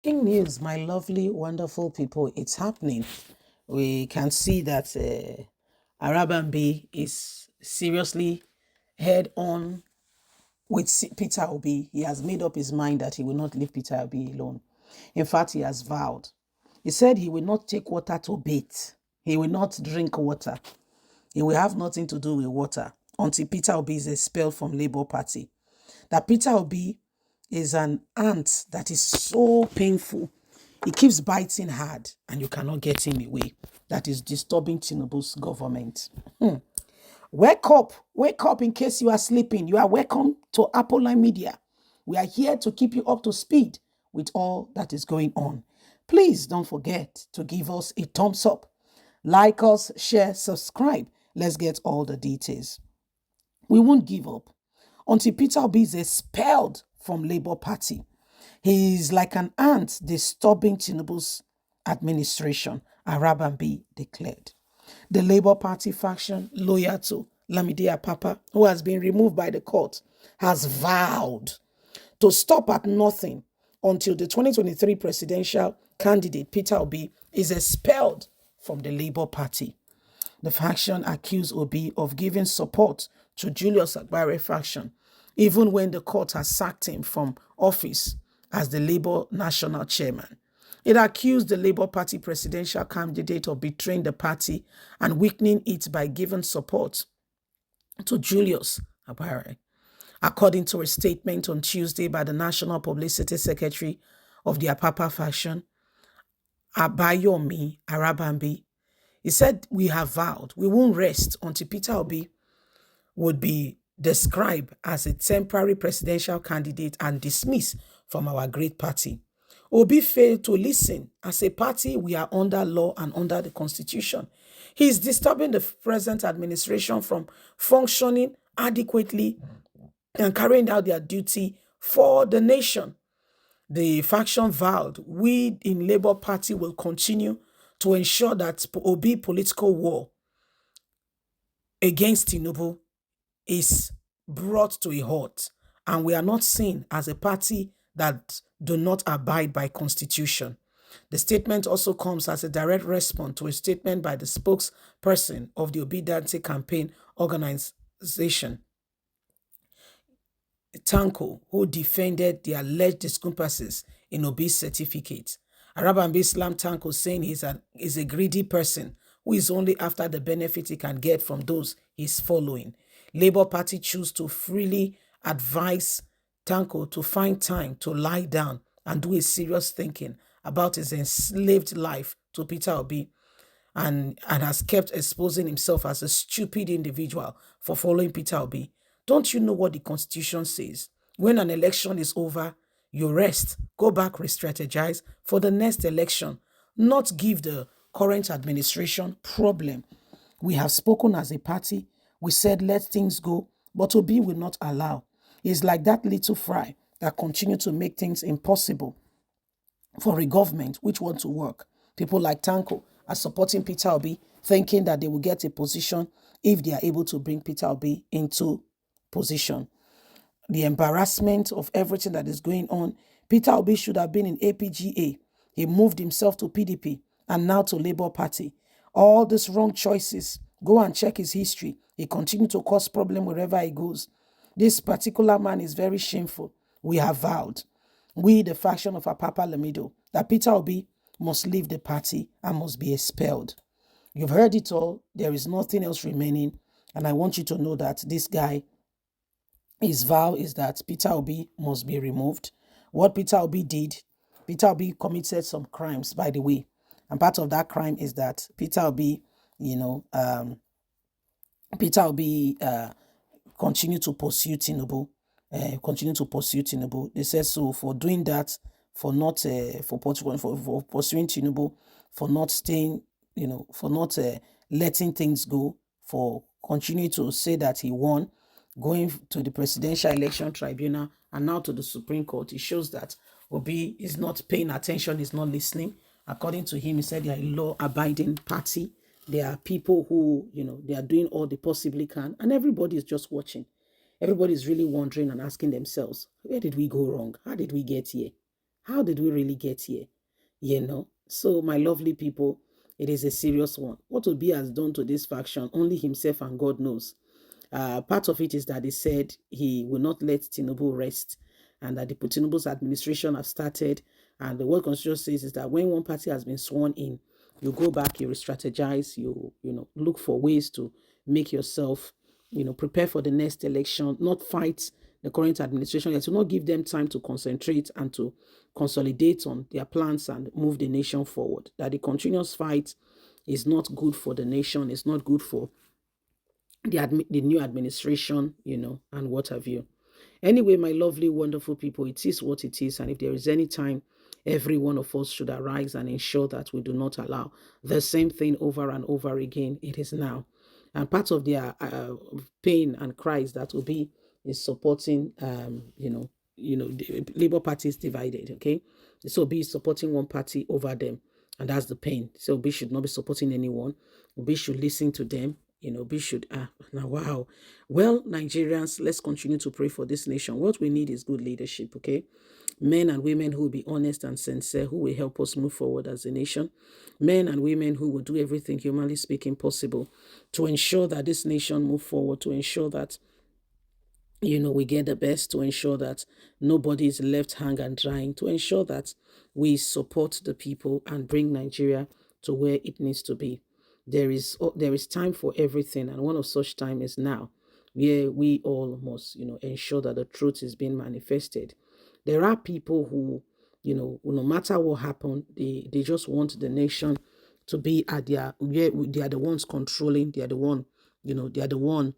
Breaking news, my lovely, wonderful people. It's happening. We can see that Arabambi is seriously head on with Peter Obi. He has made up his mind that he will not leave Peter Obi alone. In fact, he has vowed. He said he will not take water to bathe. He will not drink water. He will have nothing to do with water until Peter Obi is expelled from Labour Party. That Peter Obi is an ant that is so painful. He keeps biting hard and you cannot get him away. That is disturbing Tinubu's government. Wake up in case you are sleeping. You are welcome to Apple Line Media. We are here to keep you up to speed with all that is going on. Please don't forget to give us a thumbs up. Like us, share, subscribe. Let's get all the details. We won't give up until Peter Obi is expelled from Labour Party. He is like an ant disturbing Tinubu's administration, Arabambi declared. The Labour Party faction, loyal to Lamidi Apapa, who has been removed by the court, has vowed to stop at nothing until the 2023 presidential candidate, Peter Obi, is expelled from the Labour Party. The faction accused Obi of giving support to Julius Agbare faction, even when the court has sacked him from office as the Labour National Chairman. It accused the Labour Party presidential candidate of betraying the party and weakening it by giving support to Julius Agbare. According to a statement on Tuesday by the National Publicity Secretary of the Apapa faction, Abayomi Arabambi, he said, "We have vowed we won't rest until Peter Obi would be described as a temporary presidential candidate and dismissed from our great party. Obi failed to listen. As a party, we are under law and under the constitution. He is disturbing the present administration from functioning adequately and carrying out their duty for the nation." The faction vowed, "We in Labour Party will continue to ensure that Obi political war against Tinubu is brought to a halt, and we are not seen as a party that do not abide by constitution." The statement also comes as a direct response to a statement by the spokesperson of the Obedience Campaign Organization, Tanko, who defended the alleged discrepancies in Obi's certificate. Arabambi slammed Tanko, saying he's a greedy person who is only after the benefit he can get from those he's following. Labour Party choose to freely advise Tanko to find time to lie down and do a serious thinking about his enslaved life to Peter Obi, and has kept exposing himself as a stupid individual for following Peter Obi. Don't you know what the Constitution says? When an election is over, you rest, go back, re-strategize for the next election, not give the current administration problem. We have spoken as a party. We said, let things go, but Obi will not allow. It's like that little fry that continue to make things impossible for a government which want to work. People like Tanko are supporting Peter Obi, thinking that they will get a position if they are able to bring Peter Obi into position. The embarrassment of everything that is going on. Peter Obi should have been in APGA. He moved himself to PDP and now to Labour Party. All these wrong choices. Go and check his history. He continued to cause problem wherever he goes. This particular man is very shameful. We have vowed, we, the faction of Apapa Lamido, that Peter Obi must leave the party and must be expelled. You've heard it all. There is nothing else remaining. And I want you to know that this guy, his vow is that Peter Obi must be removed. What Peter Obi did, Peter Obi committed some crimes, by the way. And part of that crime is that Peter Obi, continue to pursue Tinubu. They said so for doing that, for not for pursuing Tinubu, for not staying, for not letting things go, for continuing to say that he won, going to the Presidential Election Tribunal and now to the Supreme Court. It shows that Obi is not paying attention, is not listening. According to him, he said they are a law-abiding party. There are people who, they are doing all they possibly can, and everybody is just watching. Everybody is really wondering and asking themselves, where did we go wrong? How did we get here? How did we really get here? So my lovely people, it is a serious one. What Obi has done to this faction, only himself and God knows. Part of it is that he said he will not let Tinubu rest, and that the Tinubu's administration have started. And the word constitution says is that when one party has been sworn in, you go back, you strategize, look for ways to make yourself, prepare for the next election, not fight the current administration. Yet to not give them time to concentrate and to consolidate on their plans and move the nation forward. That the continuous fight is not good for the nation, it's not good for the new administration, and what have you. Anyway, my lovely, wonderful people, it is what it is. And if there is any time, every one of us should arise and ensure that we do not allow the same thing over and over again. It is now. And part of their pain and cries that will be is supporting, the Labour Party is divided, okay? So be supporting one party over them. And that's the pain. So we should not be supporting anyone. We should listen to them. We should, now, wow. Well, Nigerians, let's continue to pray for this nation. What we need is good leadership, okay? Men and women who will be honest and sincere, who will help us move forward as a nation. Men and women who will do everything, humanly speaking, possible to ensure that this nation move forward, to ensure that we get the best, to ensure that nobody is left hang and drying, to ensure that we support the people and bring Nigeria to where it needs to be. There is time for everything, and one of such time is now, where we all must, ensure that the truth is being manifested. There are people who, no matter what happened, they just want the nation to be at where they are the ones controlling, they are the one, they are the one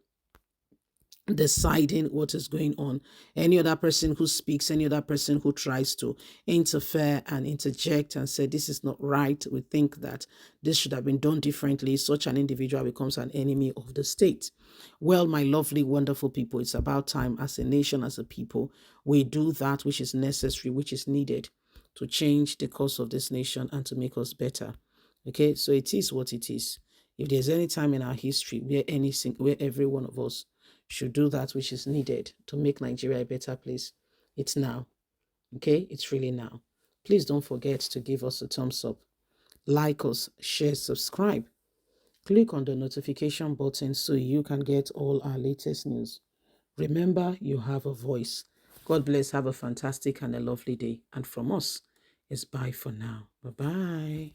deciding what is going on. Any other person who speaks, any other person who tries to interfere and interject and say this is not right, we think that this should have been done differently, such an individual becomes an enemy of the state. Well, my lovely, wonderful people, it's about time as a nation, as a people, we do that which is necessary, which is needed to change the course of this nation and to make us better. Okay, so it is what it is. If there's any time in our history where every one of us should do that which is needed to make Nigeria a better place, it's now. Okay, it's really now. Please don't forget to give us a thumbs up, like us, share, subscribe. Click on the notification button so you can get all our latest news. Remember, you have a voice. God bless. Have a fantastic and a lovely day. And from us, it's bye for now. Bye-bye.